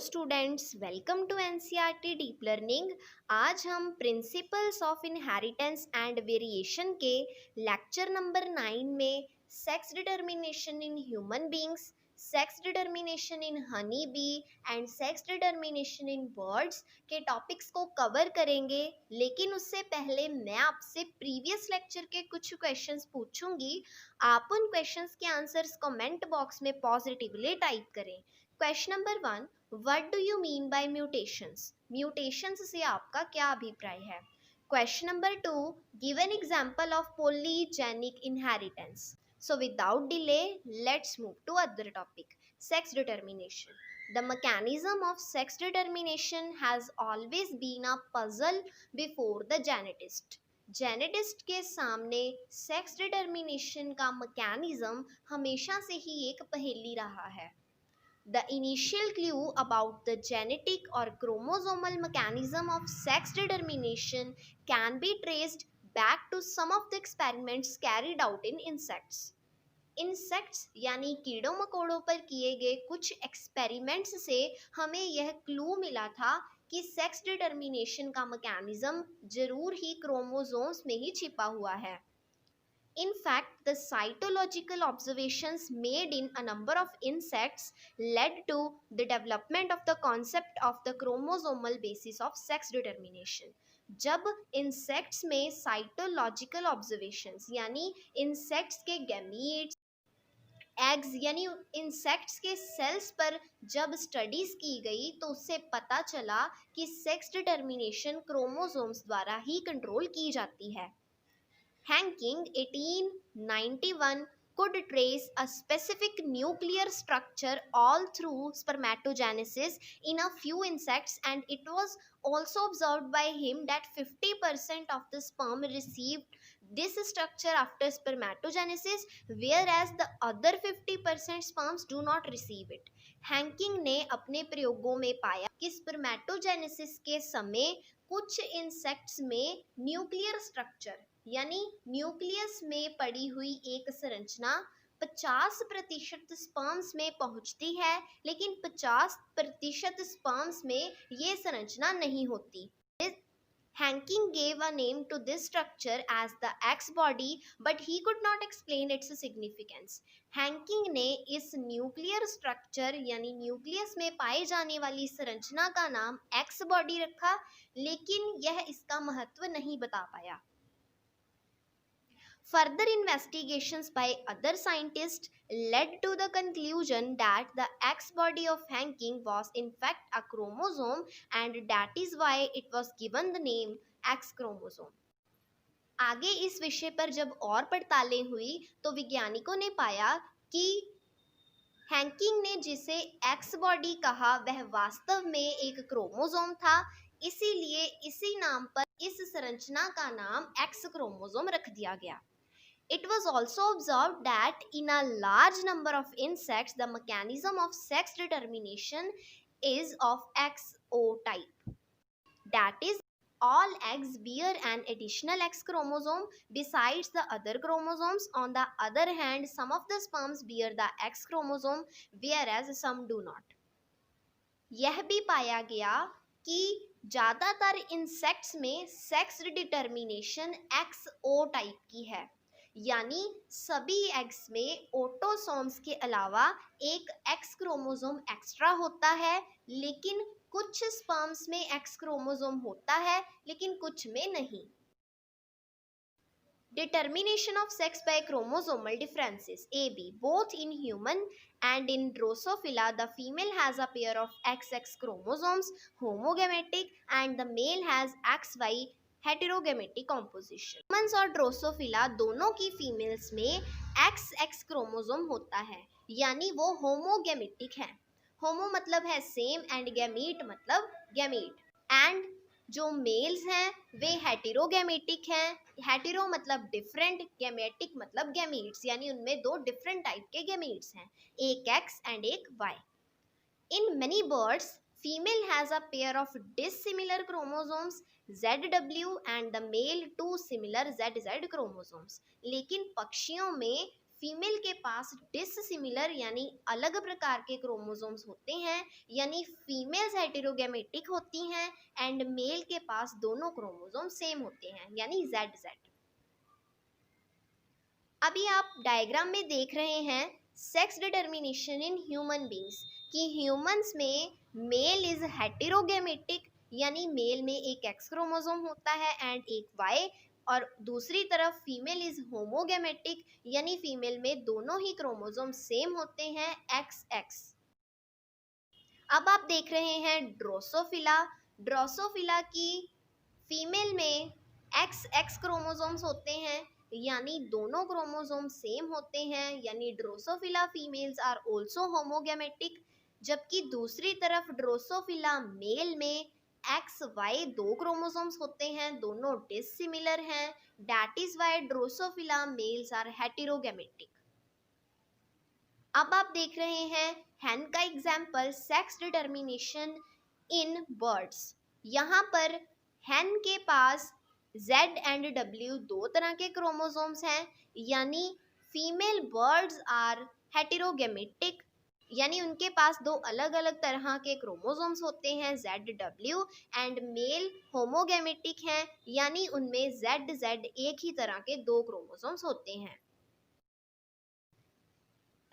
Students, welcome to NCERT deep learning. आज हम principles of inheritance and variation के lecture number 9 में sex determination in human beings, sex determination in honey bee and sex determination in birds के topics को cover करेंगे। लेकिन उससे पहले मैं आपसे प्रीवियस लेक्चर के कुछ क्वेश्चंस पूछूंगी। आप उन क्वेश्चंस के आंसर्स कमेंट बॉक्स में पॉजिटिवली टाइप करें। Question number 1, what do you mean by mutations? Mutations से आपका क्या अभिप्राय है? Question number 2, give an example of polygenic inheritance. So without delay, let's move to other topic, sex determination. The mechanism of sex determination has always been a puzzle before the genetist. Geneticist के सामने sex determination का mechanism हमेशा से ही एक पहेली रहा है। The initial clue about the genetic or chromosomal mechanism of sex determination can be traced back to some of the experiments carried out in insects. Insects यानी कीड़ों मकोड़ों पर किए गए कुछ एक्सपेरिमेंट्स से हमें यह क्लू मिला था कि सेक्स डिटर्मिनेशन का मैकेनिज्म जरूर ही क्रोमोसोम्स में ही छिपा हुआ है। In fact, the cytological observations made in a number of insects led to the development of the concept of the chromosomal basis of sex determination. जब इंसेक्ट्स में साइटोलॉजिकल ऑब्जर्वेशंस यानी insects के gametes, eggs यानी insects के sales पर जब studies की गई तो उससे पता चला कि सेक्स डिटर्मिनेशन क्रोमोसोम्स द्वारा ही कंट्रोल की जाती है। Hanking 1891 could trace a specific nuclear structure all through spermatogenesis in a few insects, and it was also observed by him that 50% of the sperm received this structure after spermatogenesis, whereas the other 50% sperms do not receive it. Henking ने अपने प्रयोगों में पाया कि spermatogenesis के समय कुछ insects में न्यूक्लियर स्ट्रक्चर यानी न्यूक्लियस में पड़ी हुई एक संरचना 50% स्पर्म्स में पहुंचती है, लेकिन 50% स्पर्म्स में ये संरचना नहीं होती। Hanking gave a name to this structure as the X body, but he could not explain its significance. Henking ने इस न्यूक्लियर स्ट्रक्चर यानी न्यूक्लियस में पाई जाने वाली संरचना का नाम एक्स बॉडी रखा, लेकिन यह इसका महत्व नहीं बता पाया। Further investigations by other scientists led to the conclusion that the X body of Hanking was in fact a chromosome, and that is why it was given the name X chromosome. आगे इस विषय पर जब और पड़तालें हुई तो वैज्ञानिकों ने पाया कि हैंकिंग ने जिसे एक्स बॉडी कहा वह वास्तव में एक क्रोमोसोम था, इसीलिए इसी नाम पर इस संरचना का नाम एक्स क्रोमोसोम रख दिया गया। It was also observed that in a large number of insects, the mechanism of sex determination is of XO type. That is, all eggs bear an additional X chromosome besides the other chromosomes. On the other hand, some of the sperms bear the X chromosome, whereas some do not. यह भी पाया गया कि ज़्यादातर insects में sex determination XO type की है, यानी सभी एग्स में ऑटोसोम्स के अलावा एक एक्स क्रोमोसोम एक्स्ट्रा होता है, लेकिन कुछ स्पर्म्स में एक्स क्रोमोसोम होता है लेकिन कुछ में नहीं। Determination of sex by chromosomal differences AB. Both in human and in Drosophila, the female has a pair of XX chromosomes, homogametic, and the male has XY heterogametic composition. Humans और drosophila दोनों की females में XX chromosome होता है, यानी वो homogametic है। होमो मतलब है सेम एंड गैमीट मतलब गैमीट, एंड जो मेल्स हैं वे हेटेरोगेमेटिक हैं। हेटेरो मतलब डिफरेंट, गैमेटिक मतलब गैमीट्स, यानी उनमें दो डिफरेंट टाइप के गैमीट्स हैं, एक X एंड एक Y। In many birds female has a pair of dissimilar chromosomes ZW and the male two similar ZZ chromosomes. लेकिन पक्षियों में फीमेल के पास डिससिमिलर यानी अलग प्रकार के क्रोमोसोम्स होते हैं, यानी फीमेल्स हेटेरोगैमेटिक होती हैं एंड मेल के पास दोनों क्रोमोसोम सेम होते हैं यानी ZZ। अभी आप डायग्राम में देख रहे हैं sex determination in human beings कि ह्यूमंस में मेल इज हेटेरोगैमेटिक यानी मेल में एक एक्स क्रोमोसोम होता है एंड एक वाई, और दूसरी तरफ फीमेल इज होमोगैमेटिक यानी फीमेल में दोनों ही क्रोमोसोम सेम होते हैं XX। अब आप देख रहे हैं ड्रोसोफिला। ड्रोसोफिला की फीमेल में XX क्रोमोसोम्स होते हैं यानी दोनों क्रोमोसोम सेम होते हैं यानी drosophila females are also homogametic, जबकि दूसरी तरफ ड्रोसोफिला मेल में XY दो क्रोमोसोम्स होते हैं, दोनों डिसिमिलर हैं, that is why drosophila males are heterogametic. अब आप देख रहे हैं हैन का example sex determination in birds. यहाँ पर हैन के पास Z एंड W दो तरह के क्रोमोसोम्स हैं यानी फीमेल बर्ड्स आर हेटेरोगैमेटिक यानी उनके पास दो अलग अलग तरह के क्रोमोसोम्स होते हैं ZW, एंड मेल होमोगैमेटिक हैं यानी उनमें ZZ एक ही तरह के दो क्रोमोसोम्स होते हैं।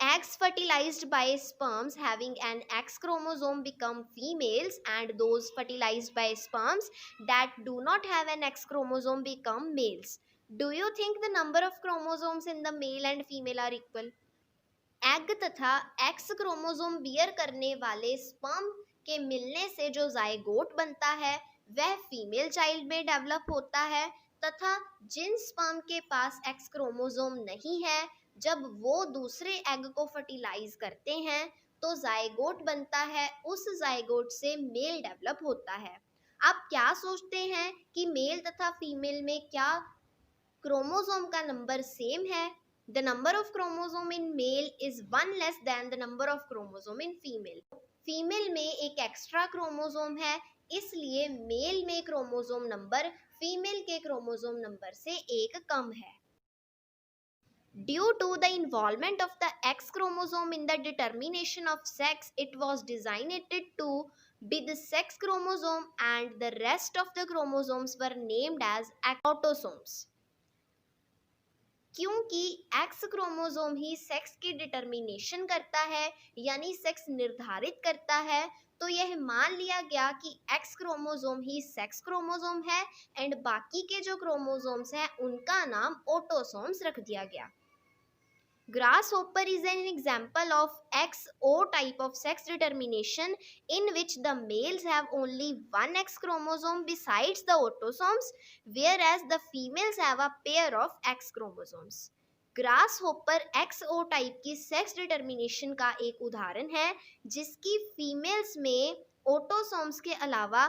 Eggs fertilized by sperms having an X chromosome become females, and those fertilized by sperms that do not have an X chromosome become males. Do you think the number of chromosomes in the male and female are equal? Egg तथा X chromosome beer करने वाले sperm के मिलने से जो zygote बनता है वह फीमेल चाइल्ड में डेवलप होता है, तथा जिन स्पर्म के पास X क्रोमोसोम नहीं है जब वो दूसरे एग को फर्टिलाइज करते हैं तो जाइगोट बनता है, उस जाइगोट से मेल डेवलप होता है। आप क्या सोचते हैं कि मेल तथा फीमेल में क्या क्रोमोसोम का नंबर सेम है? The number of chromosome in male is one less than the number of chromosome in female. Female में एक एक्स्ट्रा क्रोमोसोम है, इसलिए मेल में क्रोमोसोम नंबर फीमेल के क्रोमोसोम नंबर से एक कम है। Due to the involvement of the X chromosome in the determination of sex, it was designated to be the sex chromosome and the rest of the chromosomes were named as autosomes. क्योंकि X chromosome ही sex की determination करता है यानी sex निर्धारित करता है, तो यह मान लिया गया कि X क्रोमोसोम ही सेक्स क्रोमोसोम है एंड बाकी के जो क्रोमोसोम्स हैं उनका नाम ऑटोसोम्स रख दिया गया। Grasshopper is an example of XO type of sex determination in which the males have only one X chromosome besides the autosomes, whereas the females have a pair of X chromosomes. Grasshopper XO type की sex determination का एक उदाहरण है जिसकी females में autosomes के अलावा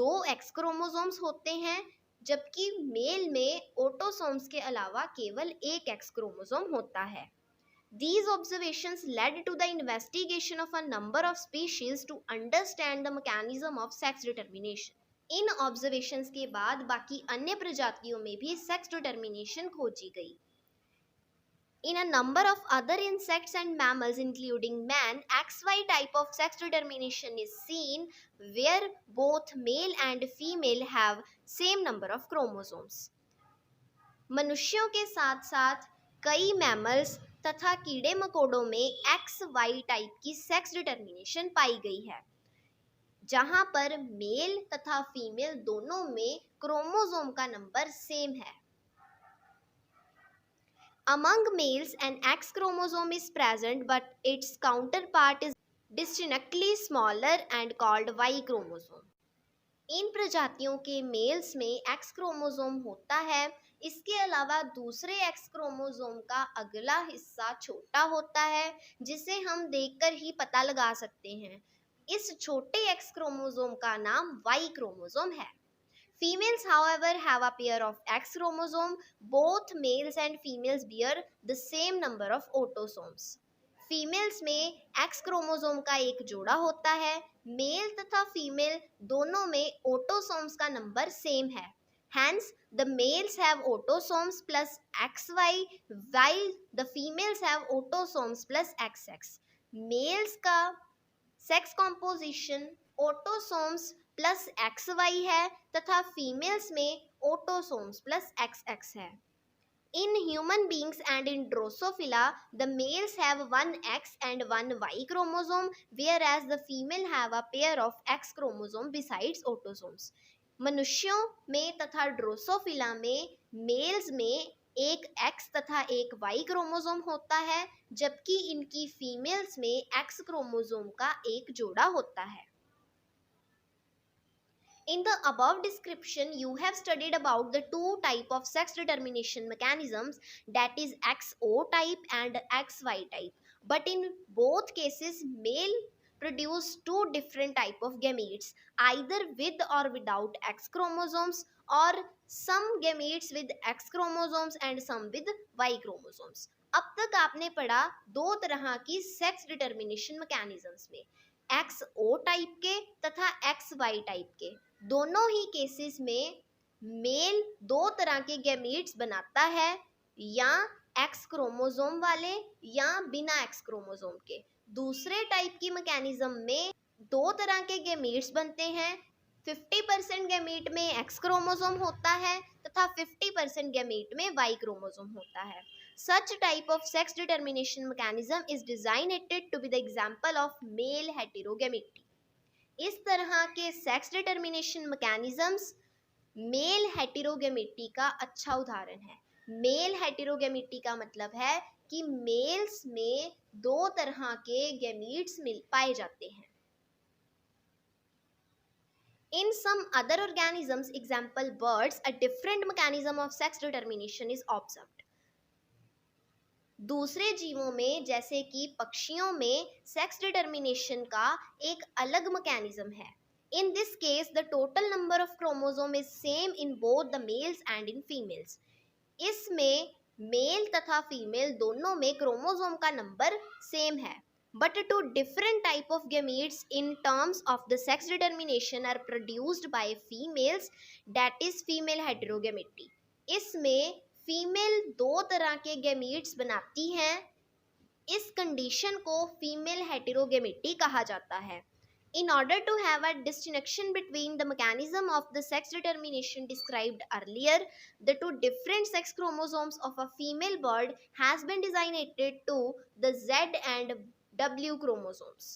दो X क्रोमोसोम्स होते हैं, जबकि मेल में ऑटोसोम्स के अलावा केवल एक X क्रोमोसोम होता है। These observations led to the investigation of a number of species to understand the mechanism of sex determination. In observations के बाद बाकी अन्य प्रजातियों में भी sex determination खोजी गई। In a number of other insects and mammals including man, XY type of sex determination is seen where both male and female have same number of chromosomes. मनुष्यों के साथ साथ कई मैमल्स तथा कीड़े मकोड़ों में XY टाइप की सेक्स डिटर्मिनेशन पाई गई है, जहां पर मेल तथा फीमेल दोनों में क्रोमोसोम का नंबर सेम है। Among males, an X chromosome is present, but its counterpart is distinctly smaller and called Y chromosome. इन प्रजातियों के मेल्स में X क्रोमोसोम होता है, इसके अलावा दूसरे X क्रोमोसोम का अगला हिस्सा छोटा होता है जिसे हम देखकर ही पता लगा सकते हैं। इस छोटे X क्रोमोसोम का नाम Y क्रोमोसोम है। Females, however, have a pair of X chromosome. Both males and females bear the same number of autosomes. Females में X क्रोमोसोम का एक जोड़ा होता है, मेल तथा फीमेल दोनों में ऑटोसोम्स का नंबर सेम है। Hence, the males have autosomes plus XY while the females have autosomes plus XX. Males का sex composition autosomes plus XY है तथा फीमेल्स में ऑटोसोम्स प्लस XX है. In human beings and in Drosophila, the males have one X and one Y chromosome, whereas the female have a pair of X chromosome besides autosomes. मनुष्यों में तथा Drosophila में mails में एक X तथा एक Y chromosome होता है, जबकि इनकी फीमेल्स में X क्रोमोसोम का एक जोड़ा होता है. In the above description, you have studied about the two type of sex determination mechanisms, that is XO type and XY type. But in both cases, male produce two different type of gametes, either with or without X chromosomes, or some gametes with X chromosomes and some with Y chromosomes. अब तक आपने पढ़ा दो तरह की sex determination mechanisms में, XO type के तथा XY टाइप के. दोनों ही केसेस में मेल दो तरह के गैमीट्स बनाता है, या एक्स क्रोमोसोम वाले या बिना एक्स क्रोमोसोम के. दूसरे टाइप की मैकेनिज्म में दो तरह के गैमीट्स बनते हैं. 50% गैमीट में एक्स क्रोमोसोम होता है तथा 50% गैमीट में वाई क्रोमोसोम होता है. Such type of sex determination mechanism is designed to be the example of male heterogameity. इस तरह के सेक्स डिटर्मिनेशन मैकेनिज्म्स मेल हेटेरोगेमिटी का अच्छा उदाहरण है. मेल हेटेरोगेमिटी का मतलब है कि मेल्स में दो तरह के गैमीट्स मिल पाए जाते हैं. In some other organisms, example birds, a different mechanism of sex determination is observed. दूसरे जीवों में जैसे कि पक्षियों में सेक्स डिटर्मिनेशन का एक अलग मैकेनिज्म है. In this case the total number of chromosome is same in both the males and in females. इसमें मेल तथा फीमेल दोनों में क्रोमोसोम का नंबर सेम है, but two different type of gametes in terms of the sex determination are produced by females, that is female heterogamety. इसमें female दो तरह के गैमीट्स बनाती हैं. इस कंडीशन को फीमेल हेटेरोगेमिटी कहा जाता है. In order to have a distinction between the mechanism of the sex determination described earlier, the two different sex chromosomes of a female bird has been designated to the Z and W chromosomes.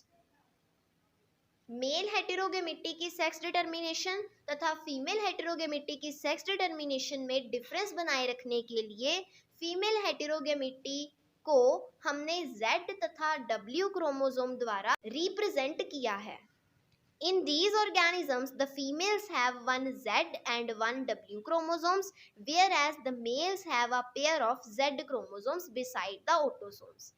Male heterogamety की sex determination तथा female heterogamety की sex determination में difference बनाए रखने के लिए female हेटेरोगेमिटी को हमने Z तथा W क्रोमोसोम द्वारा रिप्रेजेंट किया है. In these organisms, the females have one Z and one W chromosomes, whereas the males have a pair of Z chromosomes beside the autosomes.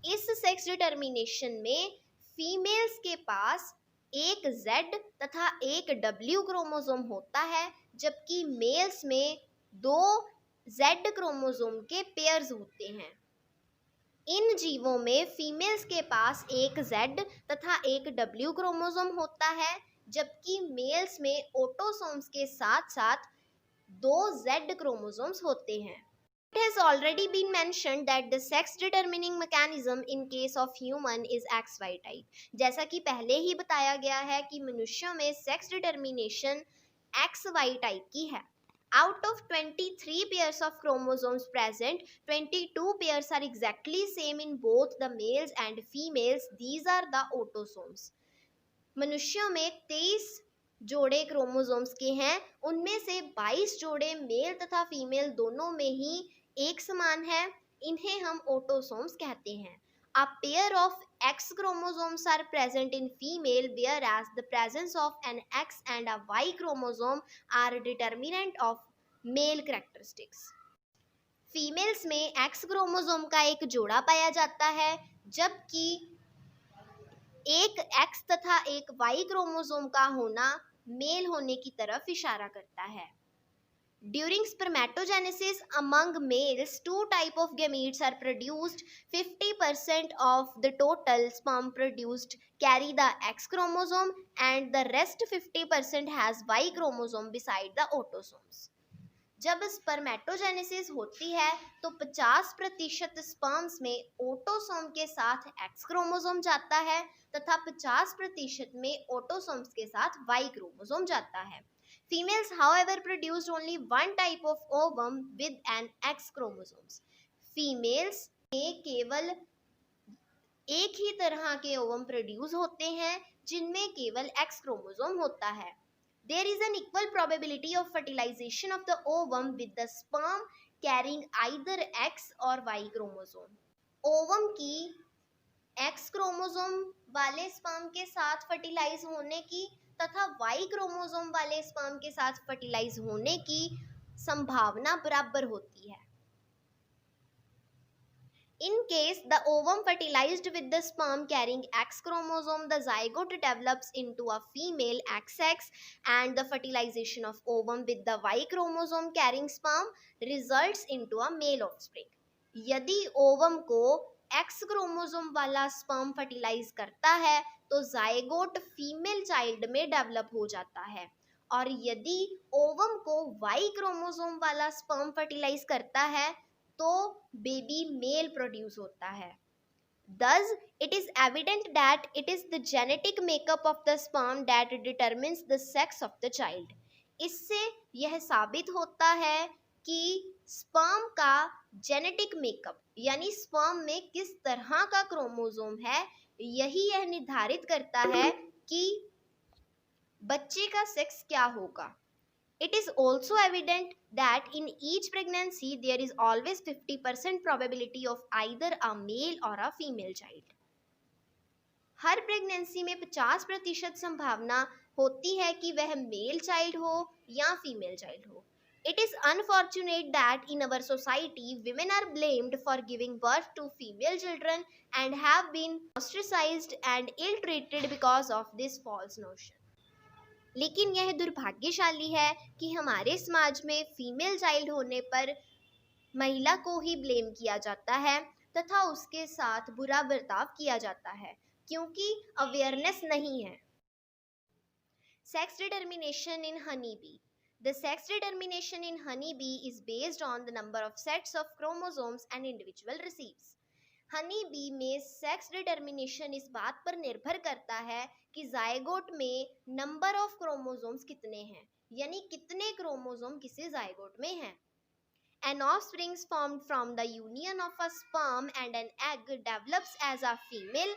इस सेक्स डिटर्मिनेशन में females के पास एक Z तथा एक W chromosome होता है, जबकि मेल्स में दो Z क्रोमोसोम के पेयर्स होते हैं. इन जीवों में फीमेल्स के पास एक Z तथा एक W क्रोमोसोम होता है, जबकि मेल्स में ऑटोसोम्स के साथ साथ दो Z क्रोमोसोम्स होते हैं. It has already been mentioned that the sex determining mechanism in case of human is XY type. जैसा कि पहले ही बताया गया है कि मनुष्यों में सेक्स डिटर्मिनेशन XY टाइप की है. Out of 23 pairs of chromosomes present, 22 pairs are exactly same in both the males and females. These are the autosomes. मनुष्यों में 23 जोड़े क्रोमोसोम्स के हैं, उनमें से 22 जोड़े मेल तथा फीमेल दोनों में ही एक समान है. इन्हें हम ऑटोसोम्स कहते हैं. A pair of X chromosomes are present in female, whereas the presence of an X and a Y chromosome are determinant of male characteristics. Females में X क्रोमोसोम का एक जोड़ा पाया जाता है, जबकि एक X तथा एक Y क्रोमोसोम का होना मेल होने की तरफ इशारा करता है. During spermatogenesis among males, two types of gametes are produced. 50% of the total sperm produced carry the X chromosome and the rest 50% has Y chromosome beside the autosomes. जब spermatogenesis होती है तो 50% स्पर्म्स में ऑटोसोम के साथ x chromosome जाता है तथा 50% में ऑटोसोम्स के साथ वाई क्रोमोसोम जाता है. Females, however, produced only one type of ovum with an X chromosomes. Females में केवल एक ही तरह के ओवम प्रोड्यूस होते हैं जिनमें केवल X क्रोमोसोम होता है. There is an equal probability of fertilization of the ovum with the sperm carrying either X or Y chromosome. Ovum की X क्रोमोसोम वाले स्पर्म के साथ फर्टिलाइज होने की तथा Y क्रोमोसोम वाले स्पर्म के साथ फर्टिलाइज होने की संभावना बराबर होती है. In case the ovum fertilized with the sperm carrying X chromosome, the zygote develops into a female XX and the fertilization of ovum with the Y chromosome carrying sperm results into a male offspring. यदि ovum को X chromosome वाला sperm fertilise करता है तो zygote female child में develop हो जाता है और यदि ओवम को Y क्रोमोसोम वाला स्पर्म फर्टिलाइज करता है तो बेबी मेल प्रोड्यूस होता है. Thus, it is evident that it is the genetic makeup of the sperm that determines the sex of the child. इससे यह साबित होता है कि स्पर्म का जेनेटिक मेकअप यानी स्पर्म में किस तरह का क्रोमोसोम है यही यह निर्धारित करता है कि बच्चे का सेक्स क्या होगा. It is also evident that in each pregnancy there is always 50% probability of either a male or a female child. Her pregnancy में 50% संभावना होती है कि वह मेल चाइल्ड हो या फीमेल चाइल्ड हो. It is unfortunate that in our society women are blamed for giving birth to female children and have been ostracized and ill-treated because of this false notion. लेकिन यह दुर्भाग्यशाली है कि हमारे समाज में फीमेल चाइल्ड होने पर महिला को ही ब्लेम किया जाता है तथा उसके साथ बुरा बर्ताव किया जाता है क्योंकि अवेयरनेस नहीं है. Sex determination in honey B. The sex determination in honey bee is based on the number of sets of chromosomes an individual receives. Honey bee में सेक्स डिटर्मिनेशन इस बात पर निर्भर करता है कि जाइगोट में नंबर ऑफ क्रोमोसोम्स कितने हैं यानी कितने क्रोमोसोम किसी जाइगोट में हैं. An offspring formed from the union of a sperm and an egg develops as a female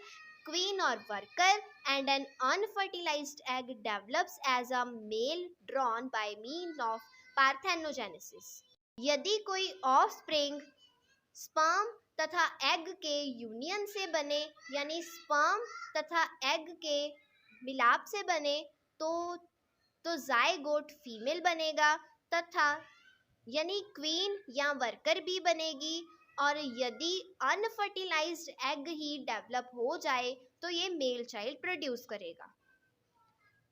queen or worker and an unfertilized egg develops as a male drawn by means of parthenogenesis. यदि कोई offspring sperm तथा egg के union से बने यानी sperm तथा egg के मिलाप से बने तो जाइगोट फीमेल बनेगा तथा यानी क्वीन या वर्कर भी बनेगी और यदि अनफर्टिलाइज्ड एग ही डेवलप हो जाए तो ये मेल चाइल्ड प्रोड्यूस करेगा.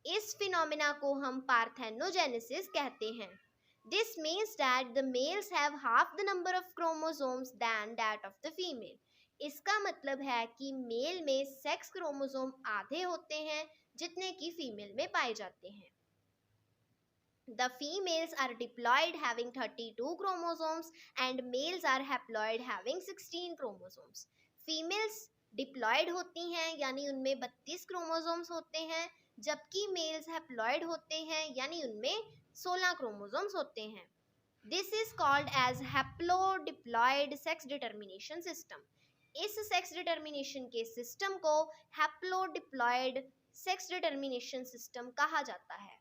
इस फिनोमेना को हम पार्थेनोजेनेसिस कहते हैं. This means that the males have half the number of chromosomes than that of the female. इसका मतलब है कि मेल में सेक्स क्रोमोसोम आधे होते हैं जितने कि फीमेल में पाए जाते हैं. The females are diploid having 32 chromosomes and males are haploid having 16 chromosomes. Females diploid होती हैं यानी उनमें 32 क्रोमोसोम्स होते हैं जबकि मेल्स हैप्लॉइड होते हैं यानी उनमें 16 क्रोमोसोम्स होते हैं. This is called as haplodiploid sex determination system. इस सेक्स डिटर्मिनेशन के सिस्टम को हैप्लोडिप्लॉइड सेक्स डिटर्मिनेशन सिस्टम कहा जाता है.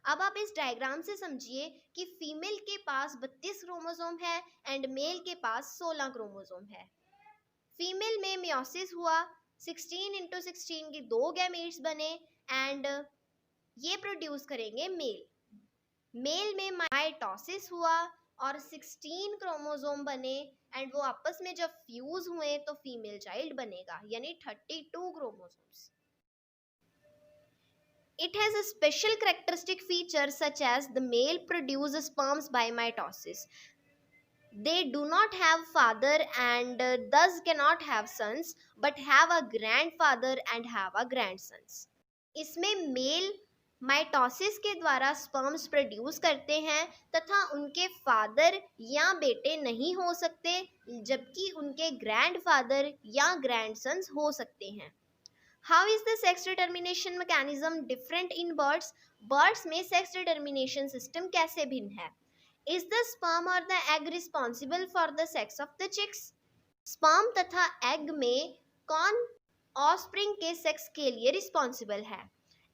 अब आप इस डायग्राम से समझिए कि फीमेल के पास 32 क्रोमोसोम है एंड मेल के पास 16 क्रोमोसोम है. फीमेल में मियोसिस हुआ, 16x16 की 2 गैमेट्स बने एंड ये प्रोड्यूस करेंगे मेल. मेल में माइटोसिस हुआ और 16 क्रोमोसोम बने एंड वो आपस में जब फ्यूज हुए तो फीमेल चाइल्ड बनेगा यानी 32 chromosomes. It has a special characteristic feature such as the male produces sperms by mitosis. They do not have father and thus cannot have sons, but have a grandfather and have a grandsons. इसमें mail mitosis के द्वारा sperms produce करते हैं तथा उनके father या बेटे नहीं हो सकते, जबकि उनके ग्रैंडफादर या ग्रैंडसन्स हो सकते हैं. How is the sex determination mechanism different in birds? Birds में सेक्स डिटर्मिनेशन सिस्टम कैसे भिन्न है? Is the sperm or the egg responsible for the sex of the chicks? Sperm तथा egg में कौन offspring के sex के लिए responsible है?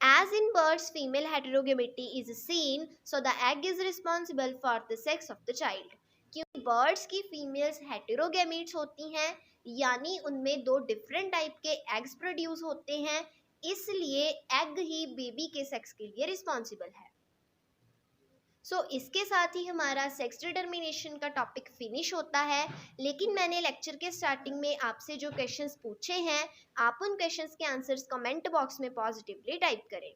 As in birds, female heterogamety is seen, so the egg is responsible for the sex of the child. क्योंकि birds की females heterogametes होती हैं, यानी उनमें दो different type के eggs produce होते हैं, इसलिए egg ही baby के sex के लिए responsible है. इसके साथ ही हमारा सेक्स डिटर्मिनेशन का टॉपिक फिनिश होता है. लेकिन मैंने लेक्चर के स्टार्टिंग में आपसे जो क्वेश्चंस पूछे हैं, आप उन क्वेश्चंस के आंसर्स कमेंट बॉक्स में पॉजिटिवली टाइप करें.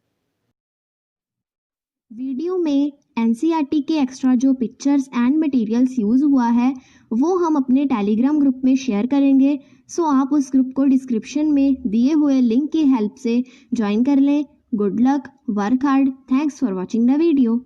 वीडियो में एनसीईआरटी के एक्स्ट्रा जो पिक्चर्स एंड मटेरियल्स यूज़ हुआ है वो हम अपने टेलीग्राम ग्रुप में शेयर करेंगे. सो आप उस ग्रुप को डिस्क्रिप्शन में दिए हुए लिंक की हेल्प से ज्वाइन कर लें. Good luck, work hard, thanks for watching the video.